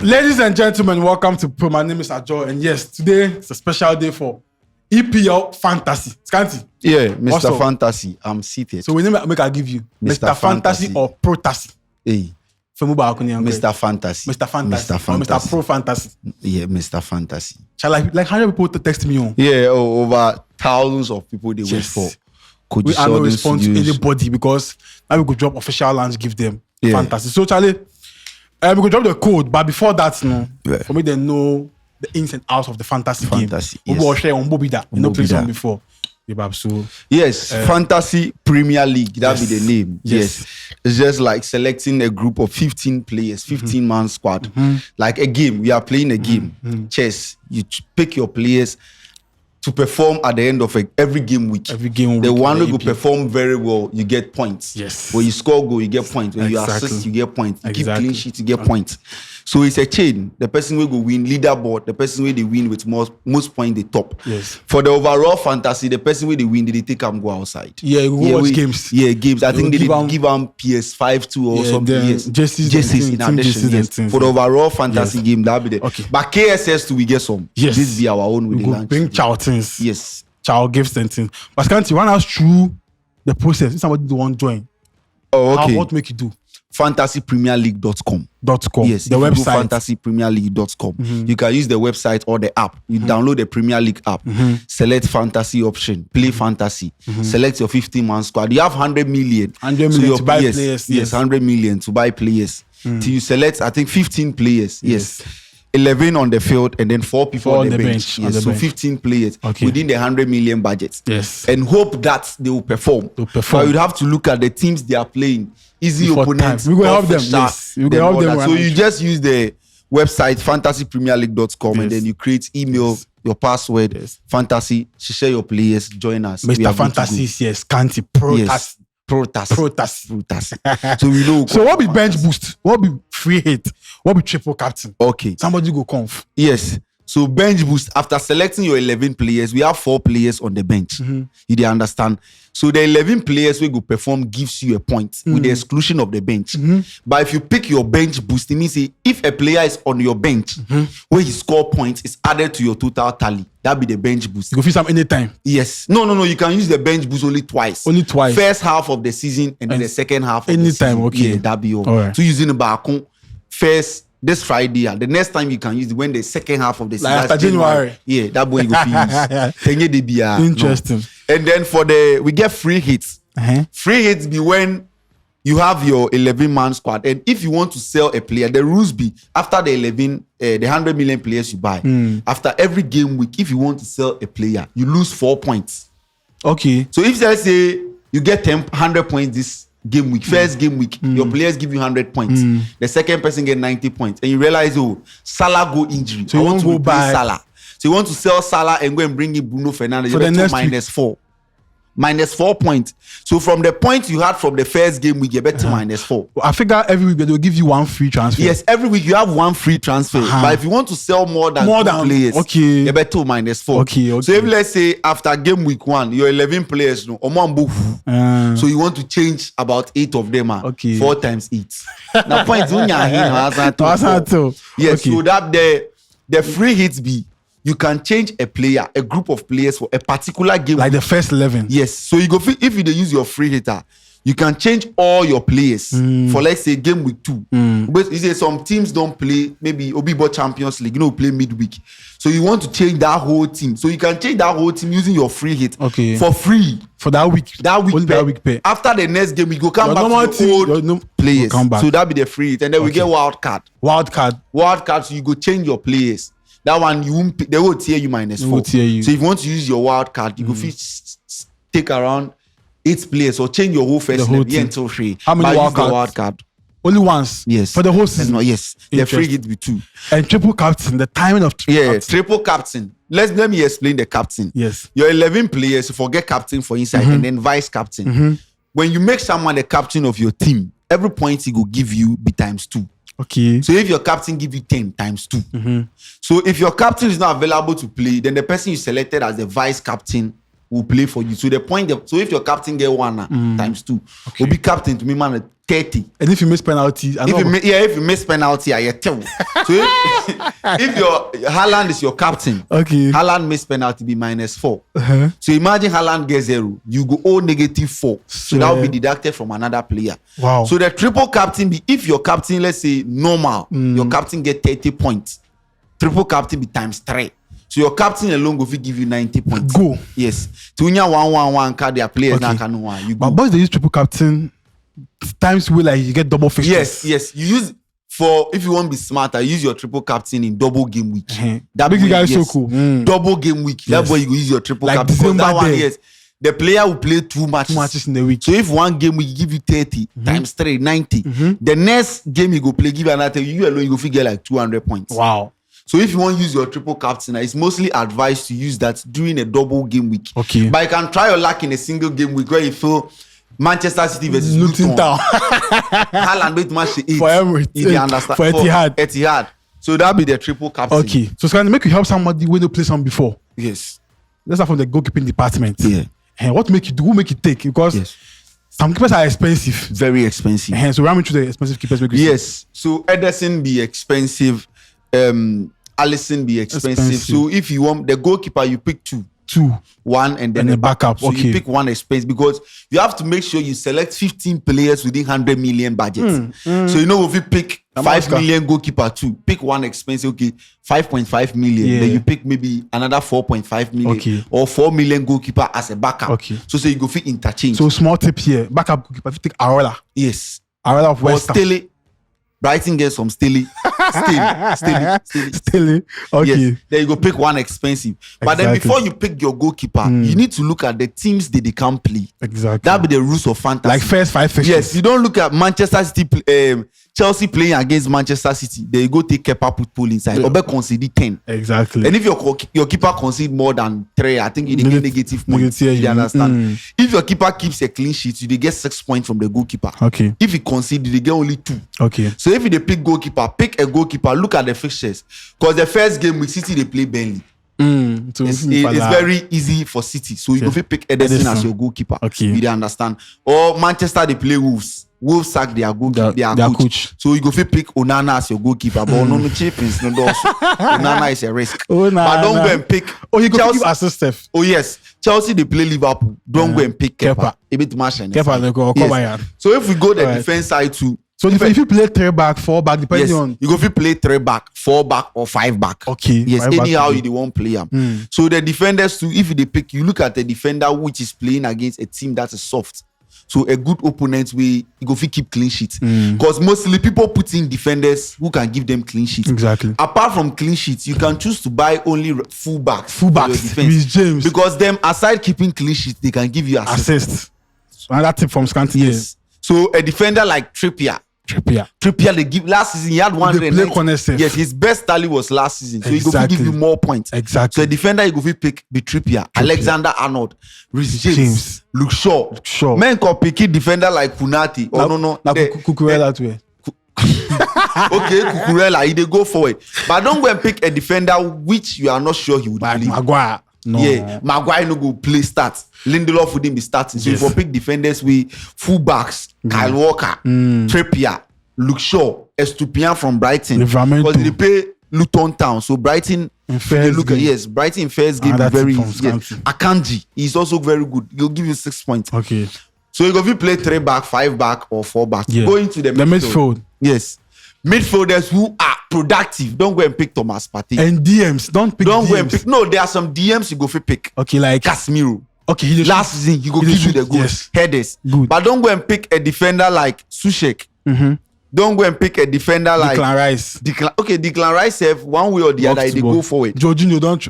Ladies and gentlemen, welcome to Prrrr. My name is Ajo, and yes, today is a special day for EPL Fantasy. Scanty. Yeah, Mr. Also, Fantasy, I'm seated. So we need to make I give you Mr. Fantasy or Prrrr. Hey. Mr. Fantasy. Mr. Fantasy. Mr. Fantasy. Or Mr. Pro Fantasy. Yeah, Mr. Fantasy. Shall like 100 people to text me on? Yeah, over thousands of people they wait for. Could we are not respond to anybody because now we could drop official launch, give them Fantasy. So Charlie, we could drop the code, but before that, for me they know the ins and outs of the fantasy game. Yes. We will share on Bobida. You know, played on before. So yes, Fantasy Premier League. That be the name. Yes. It's just like selecting a group of 15 players, 15-man squad. Like a game. We are playing a game. Chess. You pick your players to perform at the end of every game week. The one who will perform very well, you get points. Yes. When you score goal, you get points. When you assist, you get points. You keep clean sheet, you get points. So it's a chain. The person will go win leaderboard. The person will they win with most points, the top. Yes. For the overall fantasy, the person will they win, they take and go outside. Yeah, we watch games. Yeah, games. I think they give them PS5 too or something. Yes. Jerseys in addition. Yes. For the overall fantasy game, that'll be there. Okay. But KSS too, we get some. Yes. This be our own with we the launch. Bring Charlton's. Yes. Child gifts and things. But can't you run us through the process? If somebody don't want to join. Oh, okay. What make you do? fantasypremierleague.com. Yes, the website. fantasypremierleague.com. You can use the website or the app. You download the Premier League app. Select fantasy option. Play fantasy. Select your 15-man squad. You have 100 million. 100 million to buy players. Yes, 100 million to buy players. Till you select, I think, 15 players. Yes. 11 on the field and then 4 people on the bench. Yes. So 15 players within the 100 million budget. Yes. And hope that they will perform. But you'd have to look at the teams they are playing. Easy opponents. We will help them. Yes. We will help them. So you just use the website fantasypremierleague.com and then you create email, your password, fantasy, share your players, join us. Mr. Fantasy, yes, Kanti, Prrrr. So we know. So what be bench boost? What be free hit? What be triple captain? Okay. Somebody go conf. Yes. So bench boost, after selecting your 11 players, we have 4 players on the bench. You dey understand? So the 11 players we go perform gives you a point with the exclusion of the bench. But if you pick your bench boost, it means if a player is on your bench, where he score points is added to your total tally. That be the bench boost. You go feel some anytime. Yes. No. You can use the bench boost only twice. First half of the season and then the second half of the season. Okay. Yeah, that be all. Right. So using the Bakun first this Friday, the next time you can use it when the second half of the season. Like after January. Yeah, that boy you go use. Interesting. No. And then we get free hits. Free hits be when you have your 11-man squad, and if you want to sell a player, the rules be after the 100 million players you buy. After every game week, if you want to sell a player, you lose 4 points. Okay. So if let's say you get 100 points this game week, first game week, your players give you 100 points. The second person get 90 points, and you realize, Salah go injury. So you want to go buy Salah. So you want to sell Salah and go and bring in Bruno Fernandes. For the next -4 points. So from the point you had from the first game week, you bet to -4. I figure every week they will give you 1 free transfer. Yes, every week you have 1 free transfer. But if you want to sell more than players, you bet to -4. Okay. So if let's say after game week 1, your 11 players, so you want to change about 8 of them. 4 times 8. Now points yes. So that the free hits be. You can change a player, a group of players for a particular game. Like the first 11. Yes. So you go if you use your free hitter, you can change all your players for let's say game week 2. But you say some teams don't play, maybe Obibo Champions League, play midweek. So you want to change that whole team. So you can change that whole team using your free hit for free. For that week. That week pay. After the next game, we go come back to the old players. So that be the free hit. And then we get wild card. So you go change your players. That one they will tier you -4. So if you want to use your wild card, you go take around 8 players or change your whole first until free. How many wild card? Only once. Yes. For the whole season. No, yes. The free hit be 2. And triple captain, the timing of triple captain. Let me explain the captain. Yes. Your 11 players, you forget captain for inside and then vice captain. When you make someone the captain of your team, every point he go give you be ×2. Okay. So if your captain give you 10 ×2. So if your captain is not available to play, then the person you selected as the vice captain will play for you. So the point so if your captain get 1 ×2, will be captain to me man 30. And if you miss penalty, if you miss penalty, I tell. So if your Haaland is your captain, okay, Haaland miss penalty be -4. So imagine Haaland gets 0, you go owe -4. So that will be deducted from another player. Wow. So the triple captain be, if your captain, let's say normal, your captain get 30 points. Triple captain be ×3. So your captain alone go give you 90 points. Go. Yes. To win 1-1-1 card, their players now can win. You go. But boys they use triple captain times where like you get double fixtures. Yes. You use for if you want to be smarter, use your triple captain in double game week. That makes you guys so cool. Double game week. Yes. That's why you go use your triple captain. Because that one, yes. The player will play 2 matches in the week. So if one game we give you 30 ×3, 90. The next game you go play, give another, you alone you go figure like 200 points. Wow. So if you want to use your triple captain, it's mostly advised to use that during a double game week. Okay. But you can try your luck in a single game week where you feel Manchester City versus Luton Town. Haaland beat match 8. For Emirates. You understand? For Etihad. So that'll be the triple captain. Okay. So it's going to make you help somebody when you play some before. Yes. Let's start from the goalkeeping department. Yeah. And what make you do? Who make you take? Because some keepers are expensive. Very expensive. And so run me through the expensive keepers. Yes. So Ederson be expensive. Alisson be expensive. So if you want the goalkeeper, you pick 2. 1 and then a backup. So you pick one expense because you have to make sure you select 15 players within 100 million budget. So you know if you pick 5 million goalkeeper 2, pick one expense, okay, 5.5 million. Then you pick maybe another 4.5 million or 4 million goalkeeper as a backup. Okay. So say you go fit interchange. So small tip here, backup goalkeeper, if you take Arola. Yes. Arola of West Ham. Brighton gets some Stilly. Okay. Yes. Then you go pick one expensive. But then before you pick your goalkeeper, you need to look at the teams that they can play. Exactly. That'll be the rules of fantasy. Like first 5 fixtures. Yes. You don't look at Manchester City, Chelsea playing against Manchester City. Then you go take Kepa, put Paul inside. Or concede 10. Exactly. And if your keeper concede more than 3, I think you get negative points. You understand? If your keeper keeps a clean sheet, you get 6 points from the goalkeeper. Okay. If he concedes, you get only 2. Okay. So if they pick goalkeeper, pick a goalkeeper, look at the fixtures. Because the first game with City, they play Burnley. It's very easy for City. So you go pick Ederson as your goalkeeper. Okay. You understand? Or Manchester, they play Wolves. Wolves sack their goalkeeper, their coach. So you go pick Onana as your goalkeeper. But no champions, no doors. Onana is a risk. But don't go and pick. Oh, you go give assist. Oh yes, Chelsea they play Liverpool. Don't go and pick Kepa. A bit much. So if we go the defense side too. So if you play 3 back, 4 back, depending on you go if you play 3 back, 4 back, or 5 back. Okay. Yes, anyhow you won't play them. So the defenders too, if they pick, you look at the defender which is playing against a team that is soft. So a good opponent you go keep clean sheets. Because mostly people put in defenders who can give them clean sheets. Exactly. Apart from clean sheets, you can choose to buy only fullbacks. With James. Because them aside keeping clean sheets, they can give you assists. So another tip from Scanty. Yes. So a defender like Trippier, they give last season. He had 190. Yes, his best tally was last season. So he go give you more points. Exactly. So a defender you go pick be Trippier, Alexander-Arnold, Reece James, Luke Shaw. Men can pick defender like Kunati. Cucurella too. Okay, Cucurella, they go forward. But don't go and pick a defender which you are not sure he would play. Maguire. No. Yeah, Maguire no go play start. Lindelof wouldn't be starting. So if you pick defenders with fullbacks, Kyle Walker, Trippier, Luke Shaw, Estupiñán from Brighton. Because they play Luton Town. So Brighton in first game. Brighton in first game is very Akanji. He's also very good. He'll give you 6 points. Okay. So you go if you play 3 back, 5 back, or 4 back. Go into the midfield. Yes. Midfielders who are productive. Don't go and pick Thomas Partey. And DMs. Don't go and pick. No, there are some DMs you go for pick. Okay, like Casemiro. Okay, last season he go give you the goals, headers. Good. But don't go and pick a defender like Sushek. Don't go and pick a defender like Declan Rice. Declan Rice have one way or the other. They go forward. Jorginho don't.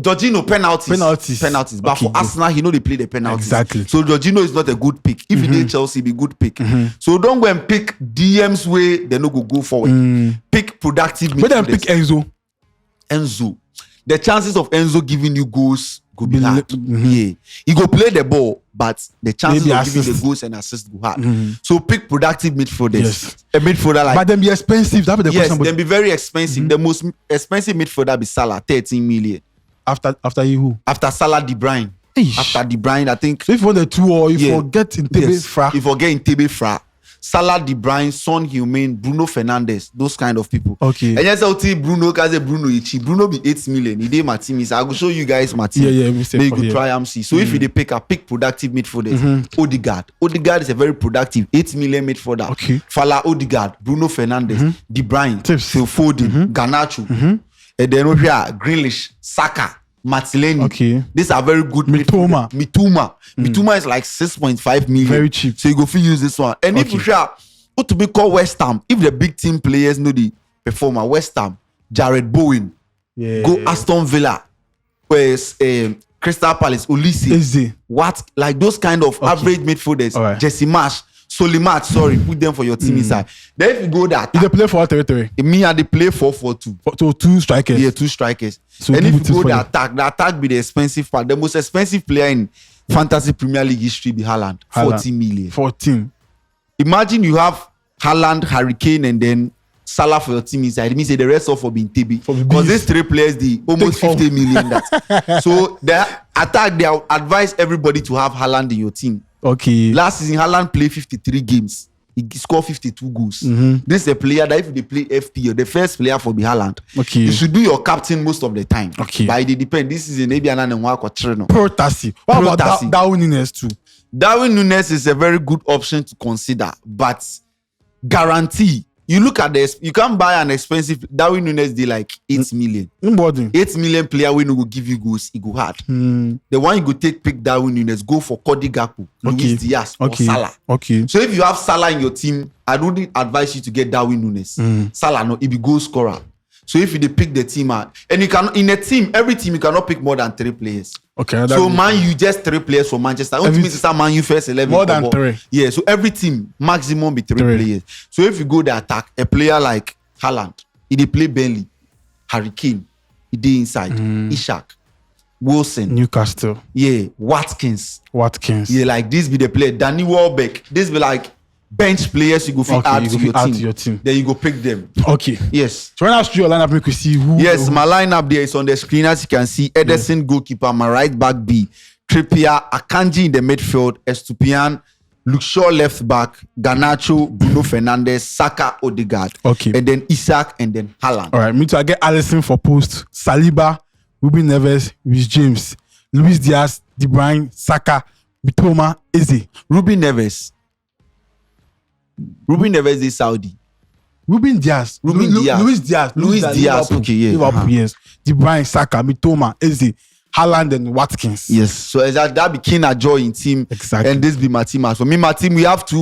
Jorginho penalties. But for Arsenal, he know they play the penalties. Exactly. So Jorginho is not a good pick. If he did Chelsea, be good pick. So don't go and pick DMs way they no go forward. Pick productive. But then pick Enzo. The chances of Enzo giving you goals could be hard. Yeah, he go play the ball, but the chances of giving the goals and assists go hard. So pick productive midfielders. Yes. A midfielder like, but then be expensive. That be the question. Then be very expensive. The most expensive midfielder be Salah, 13 million. After you who? After Salah, De Bruyne. After De Bruyne, I think. So if you want the 2 or you forget in Tebe Fra. You forget in Tebe Fra. Salah, De Bruyne, Son Heung-min, Bruno Fernandes, those kind of people. Okay. And yes, I'll tell Bruno, because Bruno Ichi. Bruno be 8 million. He did my team. I will show you guys my team. Yeah, Maybe you try MC. So if you pick productive midfielders, Odegaard. Odegaard is a very productive 8 million midfielder. Okay. Fala, Odegaard, Bruno Fernandes, De Bruyne, Phil Foden, Garnacho. And then we have Grealish, Saka, Martinelli. Okay. These are very good. Mitoma. Mitoma is like 6.5 million. Very cheap. So you go for use this one. And if you share, what to be called West Ham, if the big team players know the performer, West Ham, Jared Bowen, go Aston Villa, where's Crystal Palace, Ulysses, what like those kind of average midfielders, Jesse Marsh, Solimat, sorry, put them for your team inside. Then if you go that, they play for what territory? Me and they play 4-4-2. So 2 strikers. Yeah, 2 strikers. So and if you go the attack be the expensive part. The most expensive player in Fantasy Premier League history be Haaland. 14 million. 14. Imagine you have Haaland, Harry Kane, and then Salah for your team inside. It means the rest of for being TB. Because these 3 players, the almost 50 million. That. So the attack, they advise everybody to have Haaland in your team. Okay. Last season, Haaland played 53 games. He scored 52 goals. This is a player that if they play FP, the first player for the Haaland. Okay. You should be your captain most of the time. Okay. But it depends. This is maybe an Prrrr. What about Darwin Núñez too? Darwin Núñez is a very good option to consider, but guarantee. You look at this, you can't buy an expensive Darwin Núñez deal like 8 million. 8 million player when will give you goals, it go hard. The one you go pick Darwin Núñez, go for Cody Gakpo, Luis Diaz, or Salah. Okay. So if you have Salah in your team, I don't advise you to get Darwin Núñez. Salah, no, he be goal scorer. So if you pick the team out, and you can in a team, every team you cannot pick more than 3 players. Okay. So Man U just 3 players for Manchester. Don't mean it's Man U first 11. More than 3. Yeah. So every team maximum be 3 players. So if you go the attack, a player like Haaland, he play Burnley, Harry Kane, he dey inside, Ishak, Wilson, Newcastle. Yeah, Watkins. Yeah, like this be the player. Danny Welbeck. This be like bench players you go add to your team. Then you go pick them. Okay. Yes. So when I show your lineup, we could see who. Yes, my lineup there is on the screen. As you can see, Ederson goalkeeper, my right back B, Trippier, Akanji in the midfield, Estupiñán, Luke Shaw left back, Garnacho, Bruno Fernandes, Saka, Odegaard. Okay. And then Isak and then Haaland. All right. Me too. I get Alisson for post. Saliba, Ruben Neves, Rhys James, Luis Diaz, De Bruyne, Saka, Mitoma, Eze. Ruben Neves is Saudi. Luis Diaz. Okay, yeah. Liverpool, yes. De Bruyne, Saka, Mitoma, Eze, Haaland, and Watkins. Yes. So that became a joy in team. Exactly. And this be my team. For me, my team, we have 3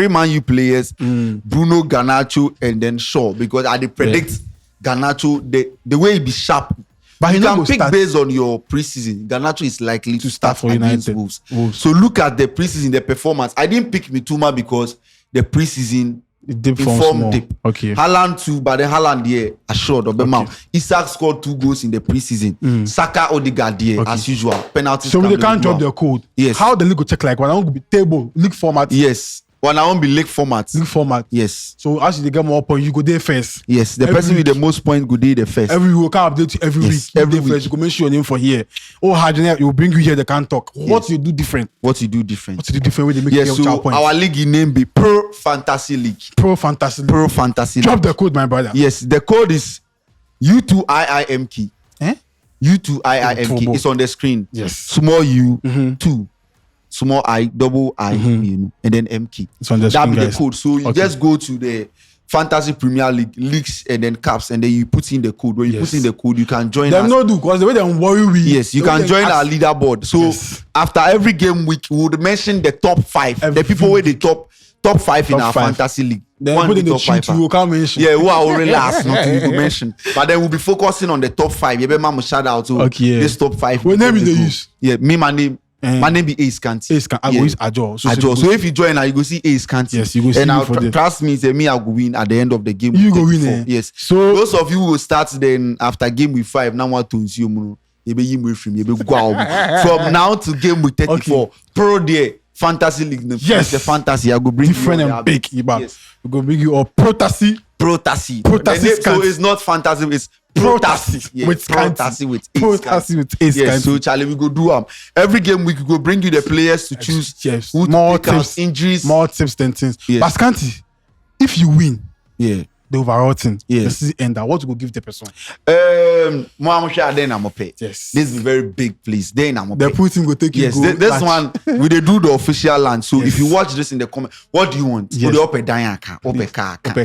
Man U players, Bruno, Garnacho, and then Shaw. Because I predict Garnacho, the way he be sharp. But you can pick based on your preseason. Garnacho is likely to start for United. Wolves. So look at the preseason, the performance. I didn't pick Mitoma because the preseason informed dip. Okay. Haaland too, but the Haaland here assured of the mouth. Isak scored 2 goals in the preseason. Saka, Odegaard here as usual. Penalties. So they can't drop their code. Yes. How the league will check like when I want to be table league format. Yes. When I won't be league format. Yes. So as you get more points, you go there first. Yes. The person with the most points go there the first. Every week, I update you every week. Every week. First. You go mention your name for here. Oh, Hajane, you will bring you here. They can't talk. Yes. What you do different? What you do different when they make your so points. Our league name be Prrrr Fantasy League. Prrrr Fantasy League. Drop the code, my brother. Yes. The code is U2IIMK. U2IIMK. It's on the screen. Yes. Small U 2. Small I, double I, and then MK. That'll be the code. So you just go to the Fantasy Premier League leagues and then caps, and then you put in the code. When you put in the code, you can join. Them no do because the way they worry we. Yes, you can join our leaderboard. So after every game week, we would mention the top 5, the people with the top 5 in our fantasy league. Then put in the sheet you can't mention. Yeah, who are already last, not to mention. But then we'll be focusing on the top 5. You better shout out to this top 5. What name is they use? Yeah, my name be Ace Kanti. I go use Ajo. So if you join now, you go see Ace Kanti. Yes, you go see. And now trust me, say me I go win at the end of the game. You go win. Yes. So those of you who will start then after game week 5, now want to assume you be from now to game week 34. Pro there. Fantasy League. Yes. The fantasy. I go bring different you and big. Yes. We go bring you a Prrrr. So it's not fantasy, it's Prrrr with Prrrr with Ace. Yes, so Charlie, we go do every game we could go bring you the players to choose. Yes, who more to pick out, tips, injuries, more tips than things. Yes. But Scanty, if you win, yeah, the overall thing, Yeah. the season ender, what you go give the person? then I'm pay. Yes. This is very big, please. Then I'm The pay. pool team go take you. Yes, go this match. one we they do the official land. So Yes. if you watch this in the comment, what do you want? Yes. Go the upper Dianca, upper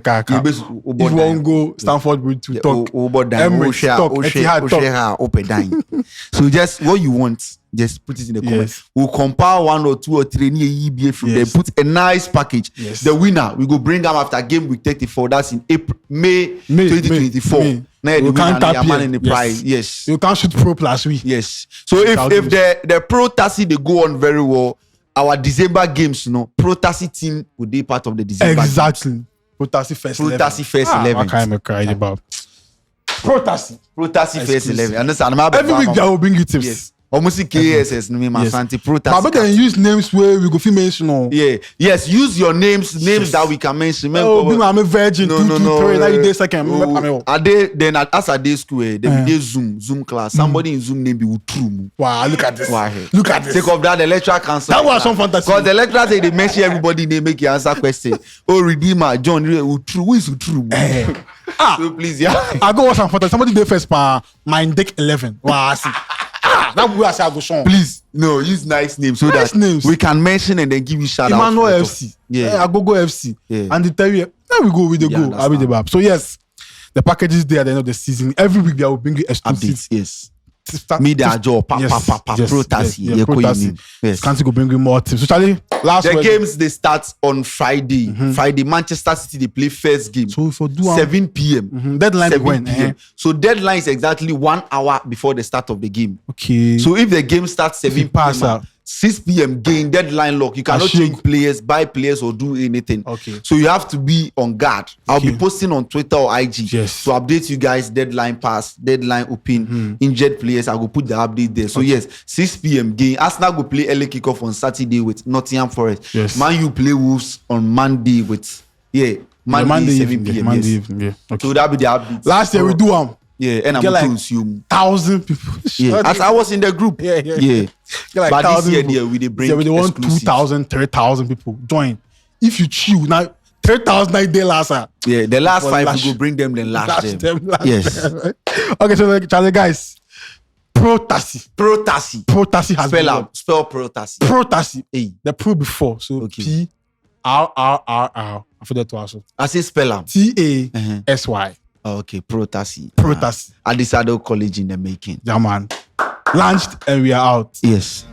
car. If you want go Stamford Bridge to talk, Emirates talk, Etihad talk. So just what you want, just put it in the comment. Yes. We'll compile 1 or 2 or 3 near EBA from Yes. there. Put a nice package. Yes. The winner, we go bring them after game week 34. That's in May 2024. May. Now You the can't winner, tap the man here. in the Yes. prize. Yes. You can't shoot pro plus we. Yes. So if the Pro Tassi they go on very well, our December games, Pro Tassi team would be part of the December. Exactly. Pro Tassi first Pro 11. Tassi first What 11. kind of cry about? Pro Tassi. Pro Tassi first Exclusive. 11. Understand? Every week they will bring you tips. Yes. Almost KSS no me Yes. Santi Pro But Tassi. better use names where we go fit mention. No. Yeah. Yes. Use your names Yes. that we can mention. Oh, I'm a virgin. No, 2, no, 2, no. 3. Now you day second. Are they then as a day school? They be Zoom class. Somebody in Zoom name be Utrumu. Wow, look at this. Why? Look at this. Take off that the lecturer cancel. That was some fantasy. Because the lecturer say they mention everybody, they make you answer question. Oh, Redeemer, John, who is Utrumu? So please, yeah. I go watch some photos. Somebody did first par Mind Deck 11. Wow, I see. That way I say I go show. Please, no, use nice names so Nice that names. we can mention and then give you shout out. Emmanuel FC. Yeah. I go FC. Yeah. And they tell you, there we go with the Yeah, go. I be the bab. So yes, the package is there at the end of the season. Every week they will bring you exclusive. Updates, yes. Start- Media job, Yes, yes, Pro yes, Tassi, yeah, yeah, Pro call your Tassi. name. Yes. Can't go bring you more tips. So Charlie, last The word. games they start on Friday. Friday, Manchester City they play first game. So if you do 7 p.m. Deadline 7 when? p.m. So deadline is exactly 1 hour before the start of the game. Okay. So if the game starts 7 pass p.m. out. 6 p.m. game deadline lock. You cannot Ashik. change players, buy players, or do anything. Okay. So you have to be on guard. I'll Okay. be posting on Twitter or IG Yes. to update you guys. Deadline pass, deadline open, injured players. I will put the update there. So yes, 6 p.m. game. Arsenal go play early kickoff on Saturday with Nottingham Forest. Yes. Man, you play Wolves on Monday with Monday 7 evening, p.m. Monday yes. evening. Yeah. Okay. So that'll be the update. Last year we do Yeah, and I'm Get like- going to assume. 1,000 people. Yeah, as I was in the group. Yeah, yeah. Yeah. Get like But this 1,000 year, people. yeah, we dey bring Yeah, we dey want exclusives. 2,000, 3,000 people join. If you chill now, 3,000 night day last year. Yeah, the last For 5 lash. we go bring them, then lash them. Last Yes. them. Okay, so Charlie, guys, Pro Tassi. Pro Tassi. Pro Tassi has Spell been out. Spell Pro Tassi. Pro Tassi. Hey. The pro before. So Okay. Prrrr. I forgot to also. I say spell out. TASY. Oh, okay, Pro Tassi. Pro Tassi. At the Sado College in the making. Yeah, man. Launched and we are out. Yes.